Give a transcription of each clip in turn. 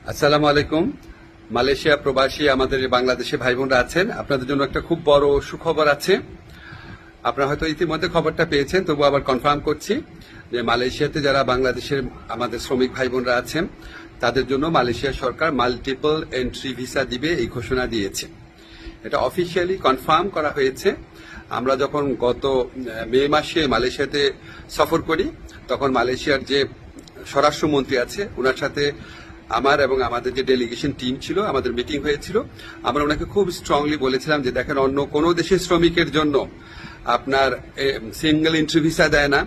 আসসালামু আলাইকুম। মালয়েশিয়া প্রবাসী আমাদের বাংলাদেশে ভাই বোনরা আছেন, আপনাদের জন্য একটা খুব বড় সুখবর আছে। আপনারা হয়তো ইতিমধ্যে খবরটা পেয়েছেন, তবু আবার কনফার্ম করছি যে মালয়েশিয়াতে যারা বাংলাদেশের আমাদের শ্রমিক ভাই বোনরা আছেন তাদের জন্য মালয়েশিয়া সরকার মাল্টিপল এন্ট্রি ভিসা দিবে, এই ঘোষণা দিয়েছে। এটা অফিসিয়ালি কনফার্ম করা হয়েছে। আমরা যখন গত মে মাসে মালয়েশিয়াতে সফর করি, তখন মালয়েশিয়ার যে স্বরাষ্ট্রমন্ত্রী আছে ওনার সাথে আমার এবং আমাদের যে ডেলিগেশন টিম ছিল, আমাদের মিটিং হয়েছিল। আমরা ওনাকে খুব স্ট্রংলি বলেছিলাম যে দেখেন, অন্য কোনো দেশের শ্রমিকের জন্য আপনার সিঙ্গেল এন্ট্রি ভিসা দেয় না,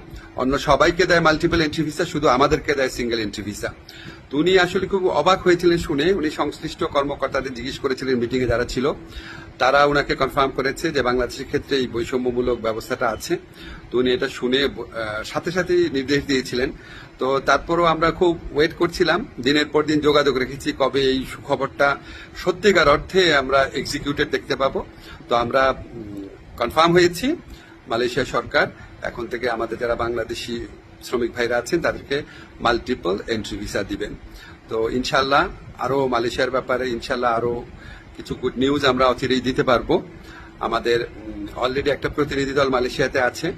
অন্য সবাইকে দেয় মাল্টিপল এন্ট্রি ভিসা, শুধু আমাদেরকে দেয় সিঙ্গেল এন্ট্রি ভিসা। তো উনি আসলে খুব অবাক হয়েছিলেন শুনে। উনি সংশ্লিষ্ট কর্মকর্তাদের জিজ্ঞেস করেছিলেন, মিটিং এ যারা ছিল তারা ওনাকে কনফার্ম করেছে যে বাংলাদেশের ক্ষেত্রে এই বৈষম্যমূলক ব্যবস্থাটা আছে। তো উনি এটা শুনে সাথে সাথে নির্দেশ দিয়েছিলেন। তো তারপরও আমরা খুব ওয়েট করছিলাম, দিনের পর দিন যোগাযোগ রেখেছি কবে এই সুখবরটা সত্যিকার অর্থে আমরা এক্সিকিউটেড দেখতে পাবো। তো আমরা কনফার্ম হয়েছি, মালয়েশিয়া সরকার এখন থেকে আমাদের যারা বাংলাদেশি শ্রমিক ভাইরা আছেন তাদেরকে মাল্টিপল এন্ট্রি ভিসা দিবেন। তো ইনশাল্লাহ আরো মালয়েশিয়ার ব্যাপারে ইনশাল্লাহ আরো কিছু গুড নিউজ আমরা অচিরেই দিতে পারবো। আমাদের অলরেডি একটা প্রতিনিধি দল মালয়েশিয়াতে আছে,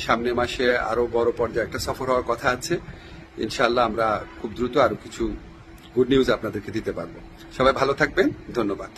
সামনের মাসে আরো বড় পর্যায়ে একটা সফর হওয়ার কথা আছে। ইনশাল্লাহ আমরা খুব দ্রুত আরো কিছু গুড নিউজ আপনাদেরকে দিতে পারবো। সবাই ভালো থাকবেন, ধন্যবাদ।